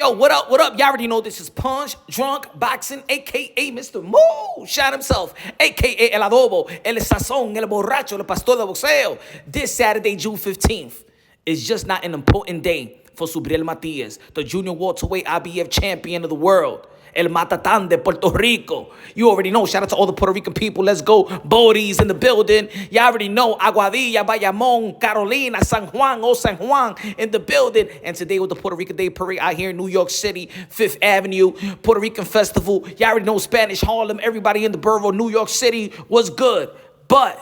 Yo, what up? What up? Y'all already know this is Punch Drunk Boxing, aka Mr. Moo Shot himself, aka El Adobo, El Sazón, El Borracho, El Pastor de Boxeo. This Saturday, June 15th, is just not an important day for Subriel Matias, the junior welterweight IBF champion of the world. El Matatán de Puerto Rico. You already know. Shout out to all the Puerto Rican people. Let's go. Bodie's in the building. You already know. Aguadilla, Bayamón, Carolina, San Juan, San Juan in the building. And today with the Puerto Rican Day Parade out here in New York City, 5th Avenue, Puerto Rican Festival. You already know Spanish Harlem. Everybody in the borough, New York City was good. But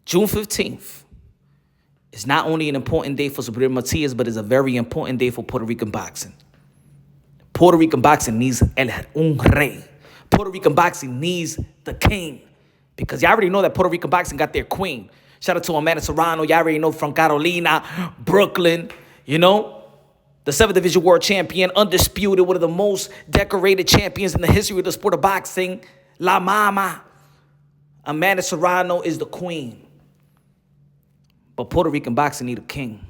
June 15th is not only an important day for Subriel Matias, but it's a very important day for Puerto Rican boxing. Puerto Rican boxing needs un rey. Puerto Rican boxing needs the king. Because you already know that Puerto Rican boxing got their queen. Shout out to Amanda Serrano. You already know from Carolina, Brooklyn. You know, the 7th Division World Champion, undisputed, one of the most decorated champions in the history of the sport of boxing. La Mama. Amanda Serrano is the queen. But Puerto Rican boxing need a king.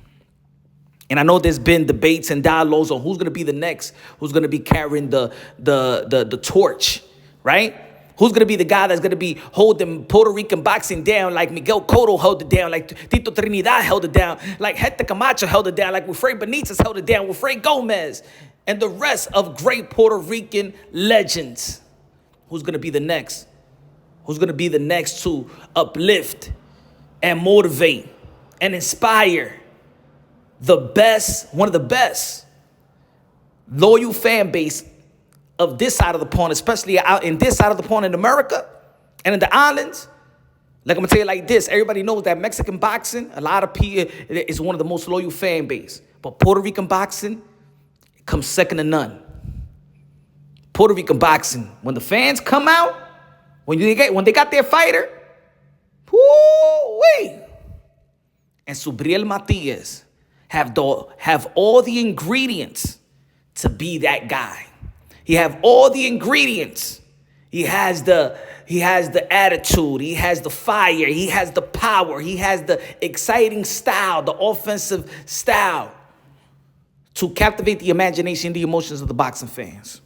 And I know there's been debates and dialogues on who's going to be the next, who's going to be carrying the torch, right? Who's going to be the guy that's going to be holding Puerto Rican boxing down like Miguel Cotto held it down, like Tito Trinidad held it down, like Hector Camacho held it down, like Wilfred Benitez held it down, Wilfred Gomez, and the rest of great Puerto Rican legends. Who's going to be the next? Who's going to be the next to uplift and motivate and inspire the best, one of the best loyal fan base of this side of the pond, especially out in this side of the pond in America and in the islands? Like, I'm going to tell you like this. Everybody knows that Mexican boxing, a lot of people, is one of the most loyal fan base. But Puerto Rican boxing comes second to none. Puerto Rican boxing, when the fans come out, when they got their fighter, whoo-wee. And Subriel Matias have all the ingredients to be that guy. He have all the ingredients. He has the attitude. He has the fire. He has the power. He has the exciting style, the offensive style to captivate the imagination, the emotions of the boxing fans.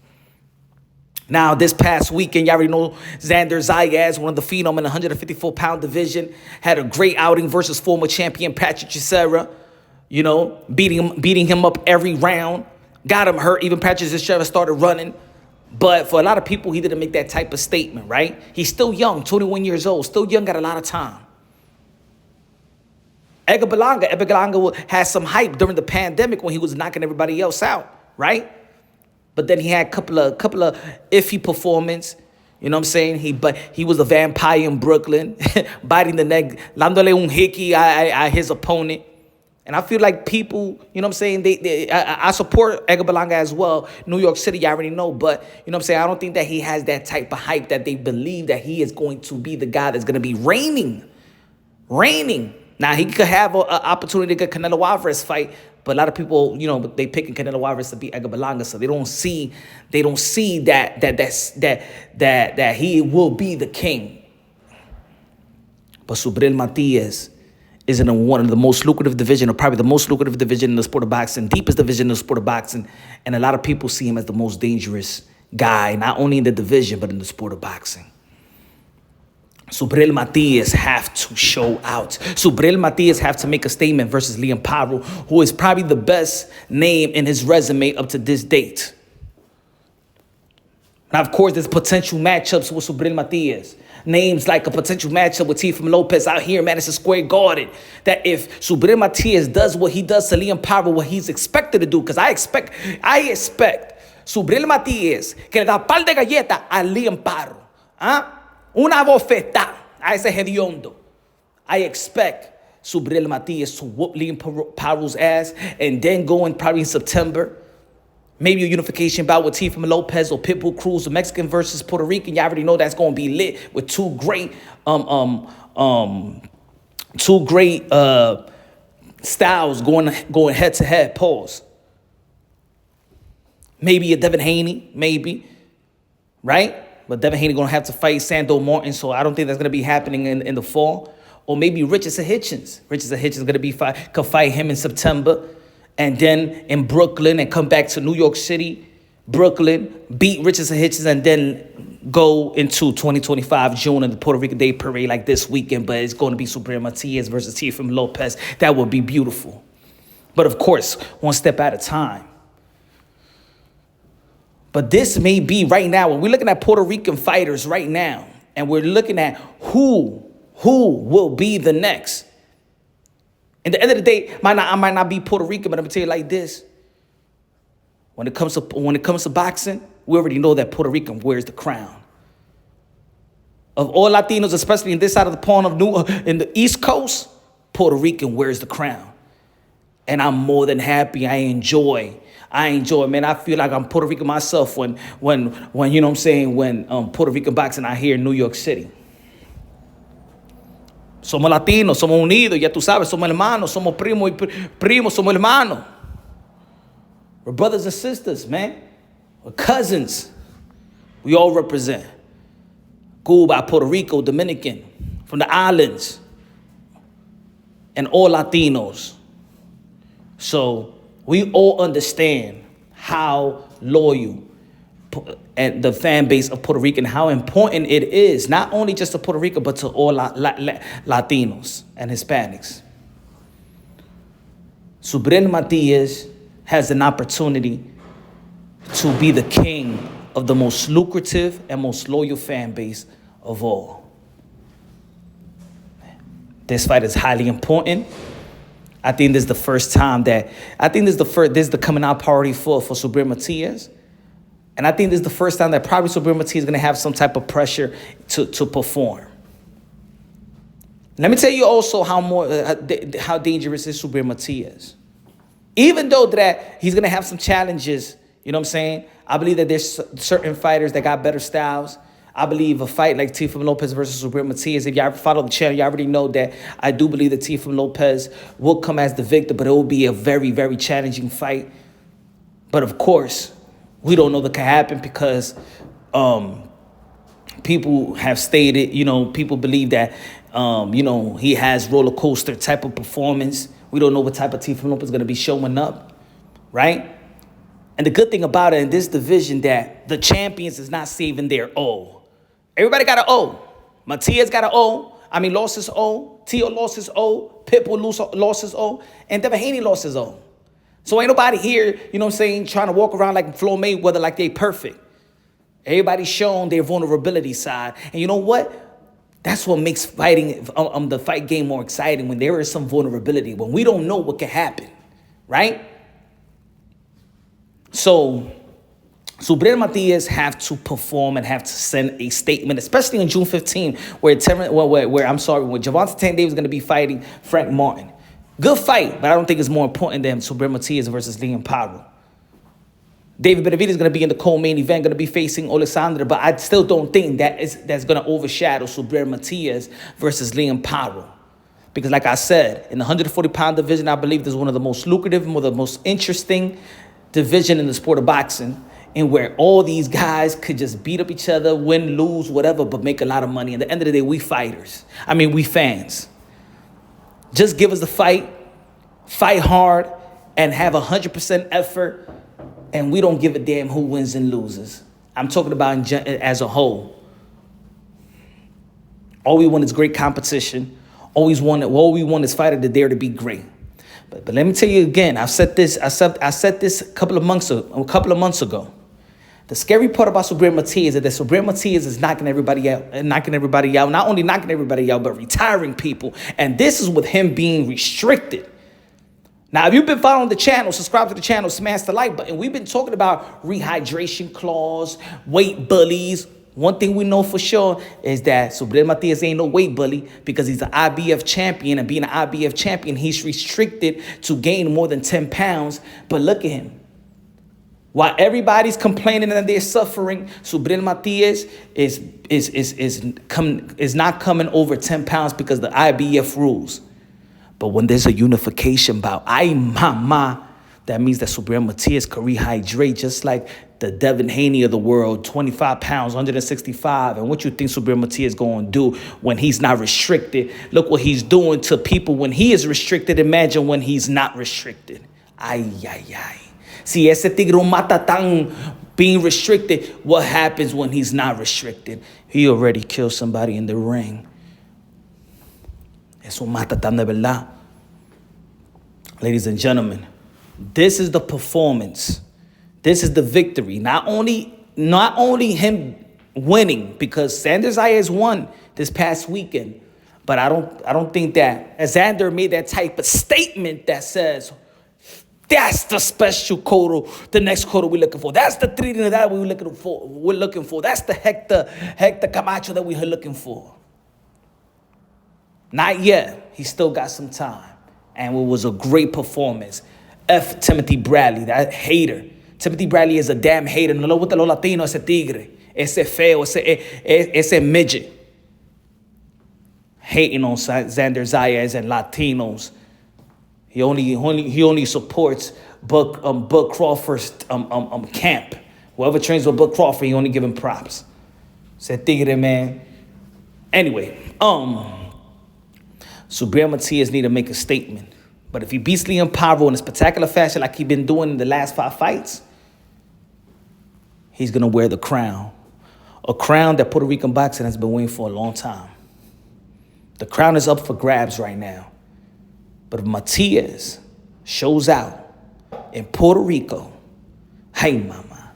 Now, this past weekend, you already know Xander Zayas, one of the phenom in the 154-pound division, had a great outing versus former champion Patrick Chisera. You know, beating him up every round. Got him hurt. Even Patrick Chisera started running. But for a lot of people, he didn't make that type of statement, right? He's still young, 21 years old. Still young, got a lot of time. Edgar Berlanga had some hype during the pandemic when he was knocking everybody else out, right? But then he had a couple of iffy performance. You know what I'm saying? He was a vampire in Brooklyn, biting the neck, dándole un hickey at his opponent. And I feel like people, you know what I'm saying, I support Edgar Berlanga as well. New York City, you already know. But, you know what I'm saying, I don't think that he has that type of hype that they believe that he is going to be the guy that's going to be reigning. Now, he could have an opportunity to get Canelo Alvarez fight. But a lot of people, you know, they picking Canelo Alvarez to beat Edgar Berlanga. So they don't see that he will be the king. But Subriel Matias is in one of the most lucrative division, or probably the most lucrative division in the sport of boxing, deepest division in the sport of boxing. And a lot of people see him as the most dangerous guy, not only in the division, but in the sport of boxing. Subriel Matias have to show out. Subriel Matias have to make a statement versus Liam Paro, who is probably the best name in his resume up to this date. Now, of course, there's potential matchups with Subriel Matias. Names like a potential matchup with Teofimo Lopez out here in Madison Square Garden. That if Subriel Matias does what he does to Liam Paro, what he's expected to do, because I expect Subriel Matias que le da par de galletas a Liam Paro. Una bofetada a ese hediondo. I expect Subriel Matias to whoop Liam Paro's ass and then go in probably in September. Maybe a unification bout with Teofimo Lopez or Pitbull Cruz, the Mexican versus Puerto Rican. You already know that's going to be lit with two great styles going head to head. Pause. Maybe a Devin Haney, maybe, right? But Devin Haney going to have to fight Sando Martin, so I don't think that's going to be happening in the fall. Or maybe Richardson Hitchens. Richardson Hitchens going to could fight him in September. and then in Brooklyn and come back to New York City, Brooklyn, beat Riches and Hitches, and then go into 2025 June in the Puerto Rico Day Parade like this weekend. But it's going to be Subriel Matias versus Teofimo Lopez. That would be beautiful. But of course, one step at a time. But this may be right now, when we're looking at Puerto Rican fighters right now, and we're looking at who will be the next. At the end of the day, I might not be Puerto Rican, but I'm gonna tell you like this. When it comes to boxing, we already know that Puerto Rican wears the crown. Of all Latinos, especially in this side of the pond in the East Coast, Puerto Rican wears the crown. And I'm more than happy. I enjoy, man. I feel like I'm Puerto Rican myself when you know what I'm saying, when Puerto Rican boxing out here in New York City. Somos latinos, somos unidos, ya tú sabes, somos hermanos, somos primos, somos hermanos. We're brothers and sisters, man. We're cousins. We all represent. Cuba, Puerto Rico, Dominican, from the islands, and all Latinos. So we all understand how loyal and the fan base of Puerto Rico and how important it is, not only just to Puerto Rico, but to all Latinos and Hispanics. Subriel Matias has an opportunity to be the king of the most lucrative and most loyal fan base of all. This fight is highly important. I think this is the first time this is the coming out party for Subriel Matias. And I think this is the first time that probably Subriel Matias is going to have some type of pressure to perform. Let me tell you also how dangerous is Subriel Matias. Even though that he's going to have some challenges, you know what I'm saying? I believe that there's certain fighters that got better styles. I believe a fight like Teofimo Lopez versus Subriel Matias, if y'all follow the channel, y'all already know that I do believe that Teofimo Lopez will come as the victor, but it will be a very, very challenging fight. But of course, we don't know that can happen because people have stated, people believe that, he has roller coaster type of performance. We don't know what type of Teofimo Lopez is going to be showing up, right? And the good thing about it in this division that the champions is not saving their O. Everybody got an O. Matias got an O. Lost his O. Tio lost his O. Pitbull lost his O. And Devin Haney lost his O. So ain't nobody here, trying to walk around like Floyd Mayweather like they perfect. Everybody's shown their vulnerability side. And you know what? That's what makes fighting, the fight game more exciting, when there is some vulnerability, when we don't know what can happen, right? So Subriel Matias have to perform and have to send a statement, especially on June 15, where Gervonta Tank Davis is going to be fighting Frank Martin. Good fight, but I don't think it's more important than Subriel Matias versus Liam Paro. David Benavidez is going to be in the co-main event, going to be facing Alexander, but I still don't think that's going to overshadow Subriel Matias versus Liam Paro. Because like I said, in the 140-pound division, I believe this is one of the most lucrative, one of the most interesting division in the sport of boxing, and where all these guys could just beat up each other, win, lose, whatever, but make a lot of money. At the end of the day, we fighters. We fans. Just give us the fight hard, and have 100% effort, and we don't give a damn who wins and loses. I'm talking about as a whole. All we want is great competition. All we want is fighter to dare to be great. But let me tell you again, I said this a couple of months ago. The scary part about Subriel Matias is that Subriel Matias is knocking everybody out. Not only knocking everybody out, but retiring people. And this is with him being restricted. Now, if you've been following the channel, subscribe to the channel, smash the like button. We've been talking about rehydration clause, weight bullies. One thing we know for sure is that Subriel Matias ain't no weight bully, because he's an IBF champion, and being an IBF champion, he's restricted to gain more than 10 pounds. But look at him. While everybody's complaining that they're suffering, Subriel Matias is not coming over 10 pounds because the IBF rules. But when there's a unification bout, that means that Subriel Matias can rehydrate just like the Devin Haney of the world, 25 pounds, 165. And what you think Subriel Matias is going to do when he's not restricted? Look what he's doing to people when he is restricted. Imagine when he's not restricted. Ay, ay, ay. Si ese tigre mata tan being restricted, what happens when he's not restricted? He already killed somebody in the ring. Es un mata tan de verdad. Ladies and gentlemen, this is the performance. This is the victory. Not only him winning, because Sanders Ayers won this past weekend, but I don't think that Xander made that type of statement that says, that's the special Cotto, the next Cotto we're looking for. That's the Trinidad that we're looking for. That's the Hector Camacho that we're looking for. Not yet. He still got some time. And it was a great performance. F. Timothy Bradley, that hater. Timothy Bradley is a damn hater. No le gusta los latinos, ese tigre. Ese feo, ese midget. Hating on Xander Zayas and Latinos. He only supports Bud Crawford's camp. Whoever trains with Bud Crawford, he only give him props. Ese tigre, man. Anyway, Subriel Matias need to make a statement. But if he beats Liam Paro in a spectacular fashion like he's been doing in the last 5 fights, he's going to wear the crown. A crown that Puerto Rican boxing has been waiting for a long time. The crown is up for grabs right now. But if Matias shows out in Puerto Rico, hey mama,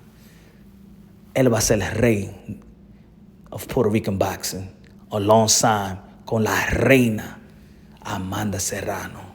él va a ser el rey of Puerto Rican boxing alongside con la reina Amanda Serrano.